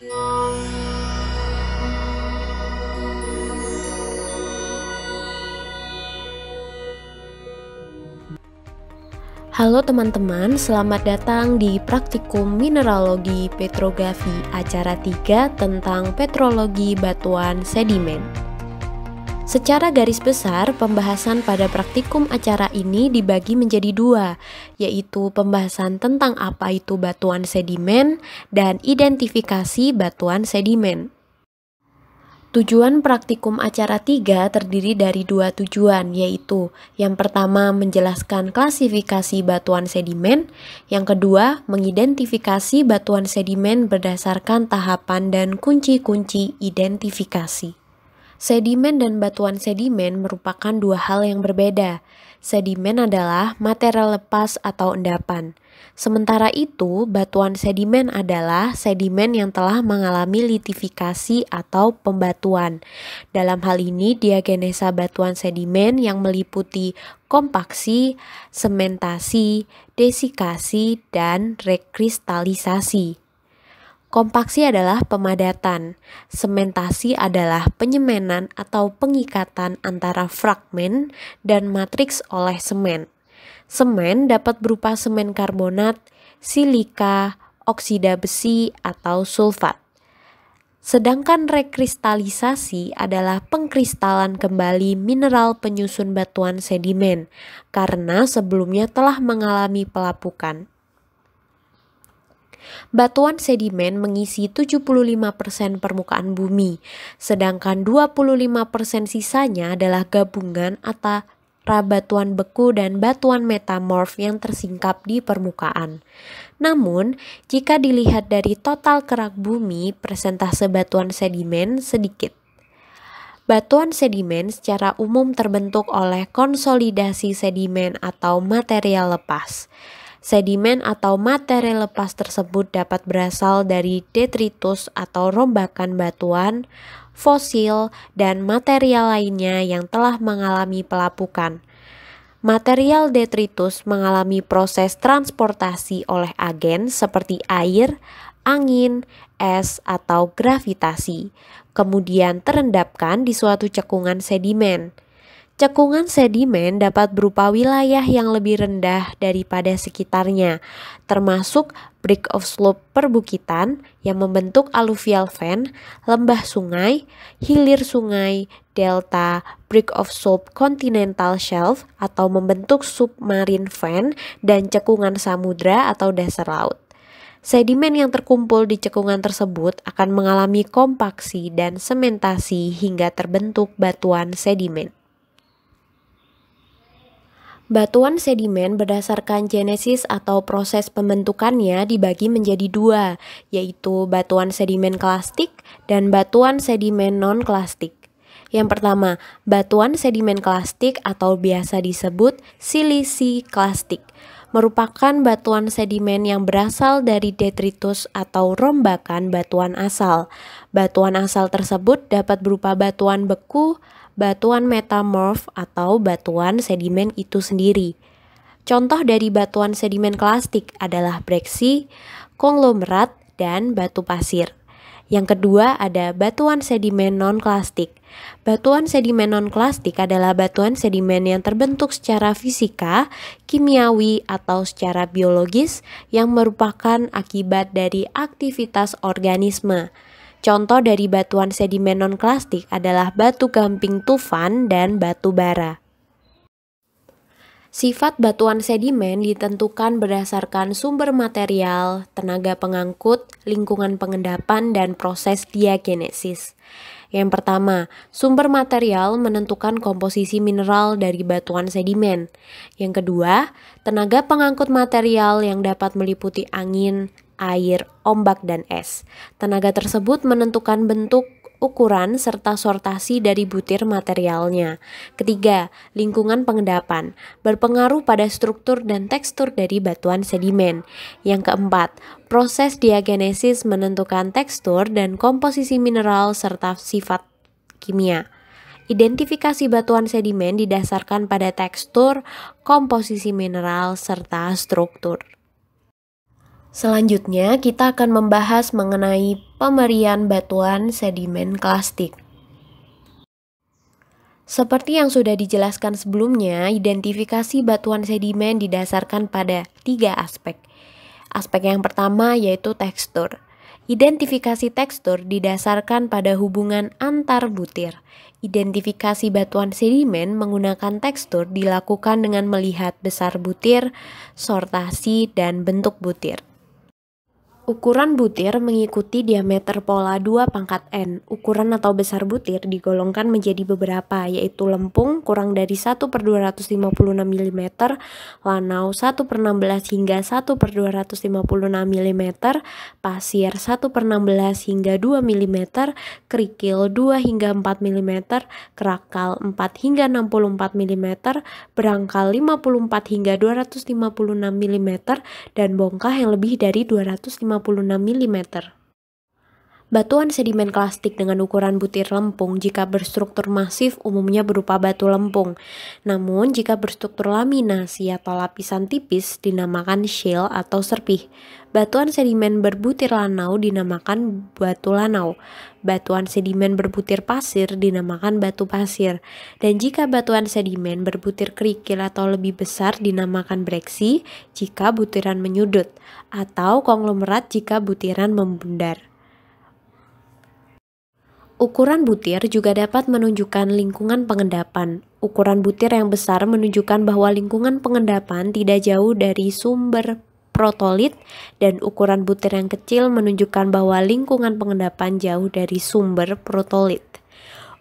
Halo teman-teman, selamat datang di Praktikum Mineralogi Petrografi Acara 3 tentang Petrologi Batuan Sedimen. Secara garis besar, pembahasan pada praktikum acara ini dibagi menjadi dua, yaitu pembahasan tentang apa itu batuan sedimen dan identifikasi batuan sedimen. Tujuan praktikum acara 3 terdiri dari dua tujuan, yaitu yang pertama menjelaskan klasifikasi batuan sedimen, yang kedua mengidentifikasi batuan sedimen berdasarkan tahapan dan kunci-kunci identifikasi. Sedimen dan batuan sedimen merupakan dua hal yang berbeda. Sedimen adalah material lepas atau endapan. Sementara itu, batuan sedimen adalah sedimen yang telah mengalami litifikasi atau pembatuan. Dalam hal ini, diagenesa batuan sedimen yang meliputi kompaksi, sementasi, desikasi, dan rekristalisasi. Kompaksi adalah pemadatan, sementasi adalah penyemenan atau pengikatan antara fragmen dan matriks oleh semen. Semen dapat berupa semen karbonat, silika, oksida besi, atau sulfat. Sedangkan rekristalisasi adalah pengkristalan kembali mineral penyusun batuan sedimen karena sebelumnya telah mengalami pelapukan. Batuan sedimen mengisi 75% permukaan bumi, sedangkan 25% sisanya adalah gabungan antara batuan beku dan batuan metamorf yang tersingkap di permukaan. Namun, jika dilihat dari total kerak bumi, persentase batuan sedimen sedikit. Batuan sedimen secara umum terbentuk oleh konsolidasi sedimen atau material lepas. Sedimen atau material lepas tersebut dapat berasal dari detritus atau rombakan batuan, fosil, dan material lainnya yang telah mengalami pelapukan. Material detritus mengalami proses transportasi oleh agen seperti air, angin, es, atau gravitasi, kemudian terendapkan di suatu cekungan sedimen. Cekungan sedimen dapat berupa wilayah yang lebih rendah daripada sekitarnya, termasuk break of slope perbukitan yang membentuk alluvial fan, lembah sungai, hilir sungai, delta, break of slope continental shelf atau membentuk submarine fan, dan cekungan samudra atau dasar laut. Sedimen yang terkumpul di cekungan tersebut akan mengalami kompaksi dan sementasi hingga terbentuk batuan sedimen. Batuan sedimen berdasarkan genesis atau proses pembentukannya dibagi menjadi dua, yaitu batuan sedimen klastik dan batuan sedimen non-klastik. Yang pertama, batuan sedimen klastik atau biasa disebut siliciklastik merupakan batuan sedimen yang berasal dari detritus atau rombakan batuan asal. Batuan asal tersebut dapat berupa batuan beku, batuan metamorf, atau batuan sedimen itu sendiri. Contoh dari batuan sedimen klastik adalah breksi, konglomerat, dan batu pasir. Yang kedua ada batuan sedimen non-klastik. Batuan sedimen non-klastik adalah batuan sedimen yang terbentuk secara fisika, kimiawi, atau secara biologis yang merupakan akibat dari aktivitas organisme. Contoh dari batuan sedimen non-klastik adalah batu gamping tufan dan batu bara. Sifat batuan sedimen ditentukan berdasarkan sumber material, tenaga pengangkut, lingkungan pengendapan, dan proses diagenesis. Yang pertama, sumber material menentukan komposisi mineral dari batuan sedimen. Yang kedua, tenaga pengangkut material yang dapat meliputi angin, air, ombak, dan es. Tenaga tersebut menentukan bentuk, ukuran, serta sortasi dari butir materialnya. Ketiga, lingkungan pengendapan berpengaruh pada struktur dan tekstur dari batuan sedimen. Yang keempat, proses diagenesis menentukan tekstur dan komposisi mineral serta sifat kimia. Identifikasi batuan sedimen didasarkan pada tekstur, komposisi mineral, serta struktur. Selanjutnya, kita akan membahas mengenai pemerian batuan sedimen klastik. Seperti yang sudah dijelaskan sebelumnya, identifikasi batuan sedimen didasarkan pada 3 aspek. Aspek yang pertama yaitu tekstur. Identifikasi tekstur didasarkan pada hubungan antar butir. Identifikasi batuan sedimen menggunakan tekstur dilakukan dengan melihat besar butir, sortasi, dan bentuk butir. Ukuran butir mengikuti diameter pola 2 pangkat N. Ukuran atau besar butir digolongkan menjadi beberapa, yaitu lempung kurang dari 1/256 mm, lanau 1/16 hingga 1/256 mm, pasir 1/16 hingga 2 mm, kerikil 2 hingga 4 mm, kerakal 4 hingga 64 mm, berangkal 54 hingga 256 mm, dan bongkah yang lebih dari 256 mm. Batuan sedimen klastik dengan ukuran butir lempung jika berstruktur masif umumnya berupa batu lempung. Namun jika berstruktur laminasi atau lapisan tipis dinamakan shale atau serpih. Batuan sedimen berbutir lanau dinamakan batu lanau. Batuan sedimen berbutir pasir dinamakan batu pasir. Dan jika batuan sedimen berbutir kerikil atau lebih besar dinamakan breksi jika butiran menyudut, atau konglomerat jika butiran membundar. Ukuran butir juga dapat menunjukkan lingkungan pengendapan. Ukuran butir yang besar menunjukkan bahwa lingkungan pengendapan tidak jauh dari sumber protolit, dan ukuran butir yang kecil menunjukkan bahwa lingkungan pengendapan jauh dari sumber protolit.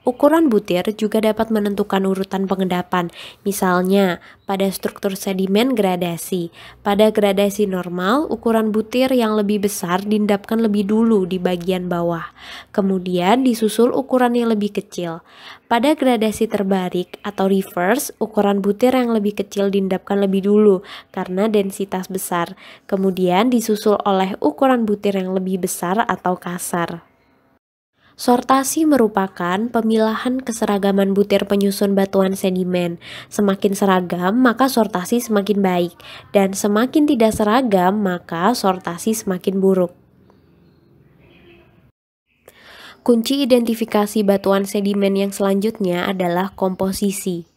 Ukuran butir juga dapat menentukan urutan pengendapan, misalnya pada struktur sedimen gradasi. Pada gradasi normal, ukuran butir yang lebih besar diendapkan lebih dulu di bagian bawah, kemudian disusul ukuran yang lebih kecil. Pada gradasi terbalik atau reverse, ukuran butir yang lebih kecil diendapkan lebih dulu karena densitas besar, kemudian disusul oleh ukuran butir yang lebih besar atau kasar. Sortasi merupakan pemilahan keseragaman butir penyusun batuan sedimen. Semakin seragam, maka sortasi semakin baik, dan semakin tidak seragam, maka sortasi semakin buruk. Kunci identifikasi batuan sedimen yang selanjutnya adalah komposisi.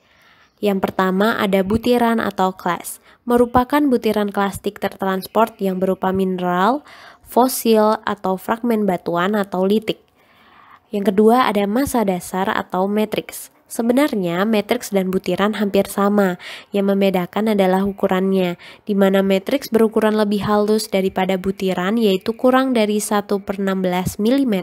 Yang pertama ada butiran atau clast, merupakan butiran klastik tertransport yang berupa mineral, fosil, atau fragmen batuan atau litik. Yang kedua ada massa dasar atau matriks. Sebenarnya matriks dan butiran hampir sama, yang membedakan adalah ukurannya, di mana matriks berukuran lebih halus daripada butiran yaitu kurang dari 1/16 mm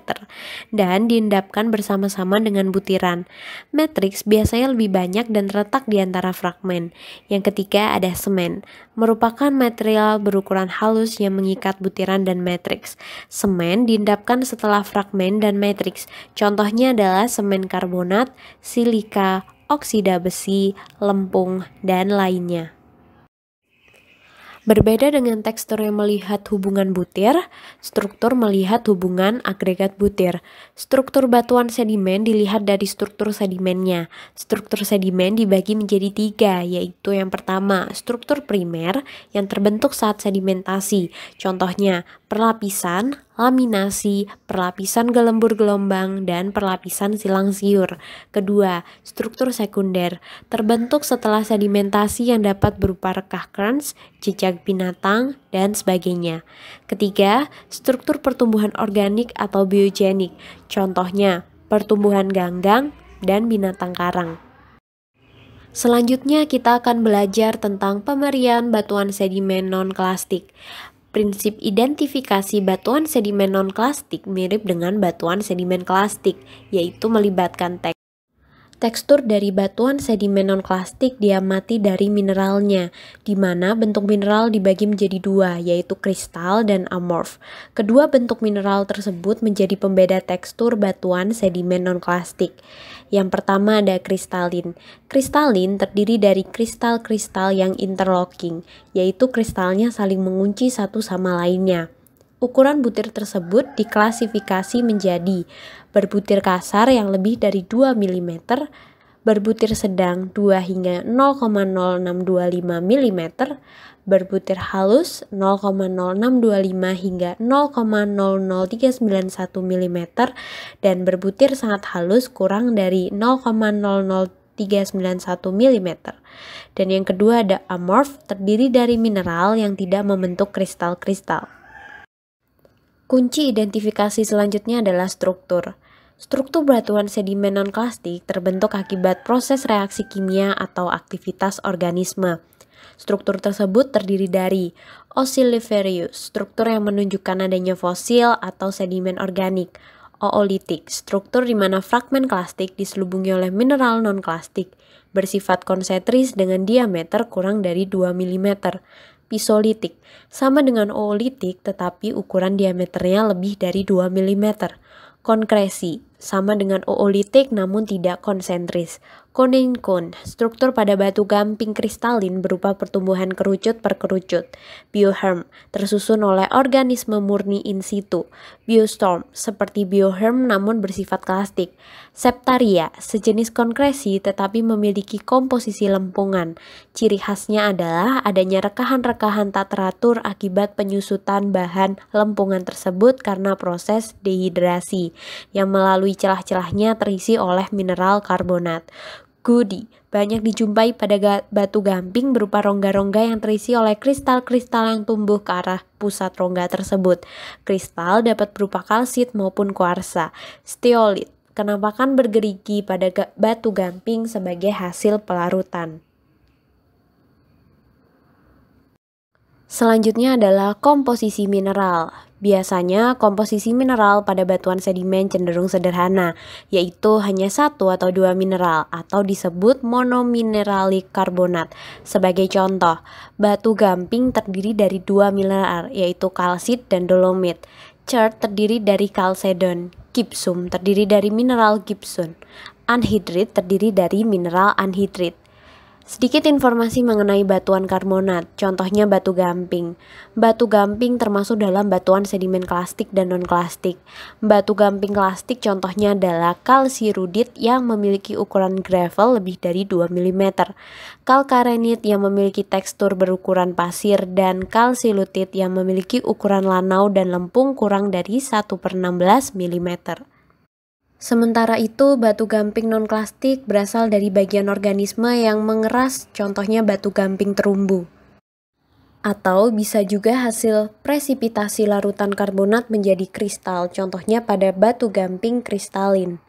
dan diendapkan bersama-sama dengan butiran. Matriks biasanya lebih banyak dan terletak di antara fragmen. Yang ketiga ada semen, merupakan material berukuran halus yang mengikat butiran dan matriks. Semen diendapkan setelah fragmen dan matriks. Contohnya adalah semen karbonat, silika, oksida besi, lempung, dan lainnya. Berbeda dengan tekstur yang melihat hubungan butir, struktur melihat hubungan agregat butir. Struktur batuan sedimen dilihat dari struktur sedimennya. Struktur sedimen dibagi menjadi 3, yaitu yang pertama, struktur primer yang terbentuk saat sedimentasi. Contohnya, perlapisan, laminasi, perlapisan gelembur gelombang, dan perlapisan silang siur. Kedua, struktur sekunder, terbentuk setelah sedimentasi yang dapat berupa rekah kerns, jejak binatang, dan sebagainya. Ketiga, struktur pertumbuhan organik atau biogenik, contohnya pertumbuhan ganggang dan binatang karang. Selanjutnya kita akan belajar tentang pemerian batuan sedimen non-klastik. Prinsip identifikasi batuan sedimen non-klastik mirip dengan batuan sedimen klastik, yaitu melibatkan tekstur dari batuan sedimen non-klastik diamati dari mineralnya, di mana bentuk mineral dibagi menjadi 2, yaitu kristal dan amorf. Kedua bentuk mineral tersebut menjadi pembeda tekstur batuan sedimen non-klastik. Yang pertama ada kristalin. Kristalin terdiri dari kristal-kristal yang interlocking, yaitu kristalnya saling mengunci satu sama lainnya. Ukuran butir tersebut diklasifikasi menjadi berbutir kasar yang lebih dari 2 mm, berbutir sedang 2 hingga 0,0625 mm, berbutir halus 0,0625 hingga 0,00391 mm, dan berbutir sangat halus kurang dari 0,00391 mm. Dan yang kedua ada amorf, terdiri dari mineral yang tidak membentuk kristal-kristal. Kunci identifikasi selanjutnya adalah struktur. Struktur batuan sedimen non-klastik terbentuk akibat proses reaksi kimia atau aktivitas organisme. Struktur tersebut terdiri dari ossiliferous, struktur yang menunjukkan adanya fosil atau sedimen organik. Oolitik, struktur di mana fragmen klastik diselubungi oleh mineral non-klastik, bersifat konsentris dengan diameter kurang dari 2 mm. Pisolitik, sama dengan oolitik tetapi ukuran diameternya lebih dari 2 mm. Konkresi, sama dengan oolitik namun tidak konsentris. Koneinkon, struktur pada batu gamping kristalin berupa pertumbuhan kerucut per kerucut. Bioherm, tersusun oleh organisme murni in situ. Biostorm, seperti bioherm namun bersifat klastik. Septaria, sejenis konkresi tetapi memiliki komposisi lempungan. Ciri khasnya adalah adanya rekahan-rekahan tak teratur akibat penyusutan bahan lempungan tersebut karena proses dehidrasi, yang melalui celah-celahnya terisi oleh mineral karbonat. Goodie, banyak dijumpai pada batu gamping berupa rongga-rongga yang terisi oleh kristal-kristal yang tumbuh ke arah pusat rongga tersebut. Kristal dapat berupa kalsit maupun kuarsa. Steolit, kenampakan bergerigi pada batu gamping sebagai hasil pelarutan. Selanjutnya adalah komposisi mineral. Biasanya komposisi mineral pada batuan sedimen cenderung sederhana, yaitu hanya 1 atau 2 mineral atau disebut monomineralik karbonat. Sebagai contoh, batu gamping terdiri dari 2 mineral, yaitu kalsit dan dolomit. Chert terdiri dari kalsedon. Gypsum terdiri dari mineral gypsum. Anhidrit terdiri dari mineral anhidrit. Sedikit informasi mengenai batuan karbonat, contohnya batu gamping. Batu gamping termasuk dalam batuan sedimen klastik dan non-klastik. Batu gamping klastik contohnya adalah kalsirudit yang memiliki ukuran gravel lebih dari 2 mm, kalkarenit yang memiliki tekstur berukuran pasir, dan kalsilutit yang memiliki ukuran lanau dan lempung kurang dari 1/16 mm. Sementara itu, batu gamping non-klastik berasal dari bagian organisme yang mengeras, contohnya batu gamping terumbu. Atau bisa juga hasil presipitasi larutan karbonat menjadi kristal, contohnya pada batu gamping kristalin.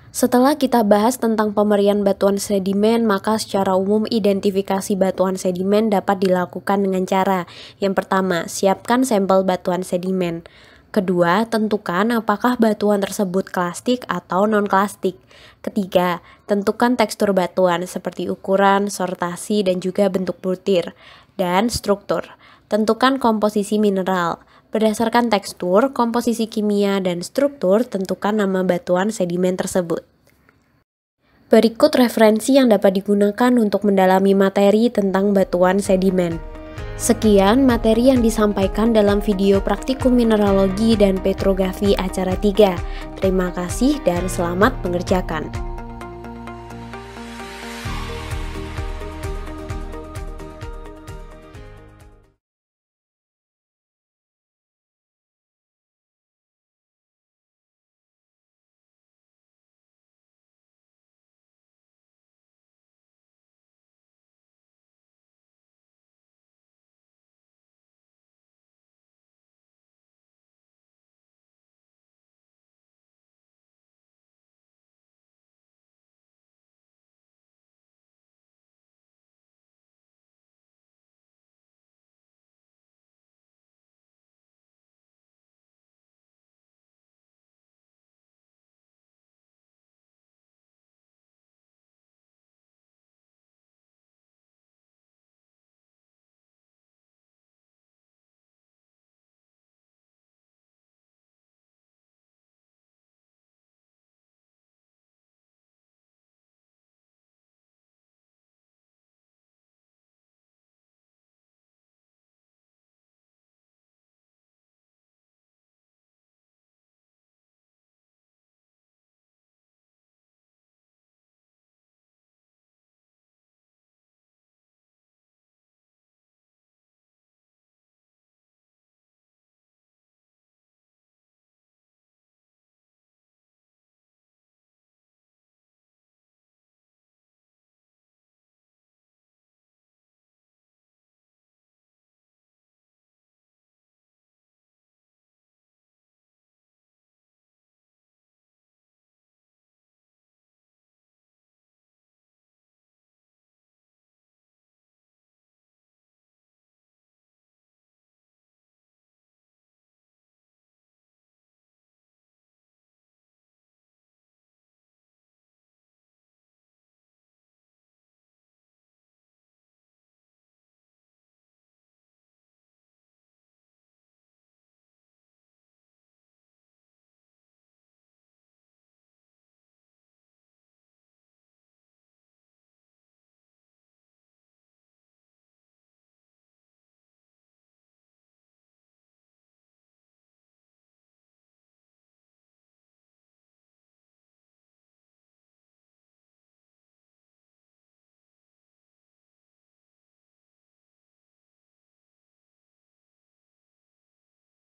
Setelah kita bahas tentang pemerian batuan sedimen, maka secara umum identifikasi batuan sedimen dapat dilakukan dengan cara: yang pertama, siapkan sampel batuan sedimen. Kedua, tentukan apakah batuan tersebut klastik atau non-klastik. Ketiga, tentukan tekstur batuan seperti ukuran, sortasi, dan juga bentuk butir. Dan struktur, tentukan komposisi mineral. Berdasarkan tekstur, komposisi kimia, dan struktur, tentukan nama batuan sedimen tersebut. Berikut referensi yang dapat digunakan untuk mendalami materi tentang batuan sedimen. Sekian materi yang disampaikan dalam video praktikum mineralogi dan petrografi acara 3. Terima kasih dan selamat mengerjakan.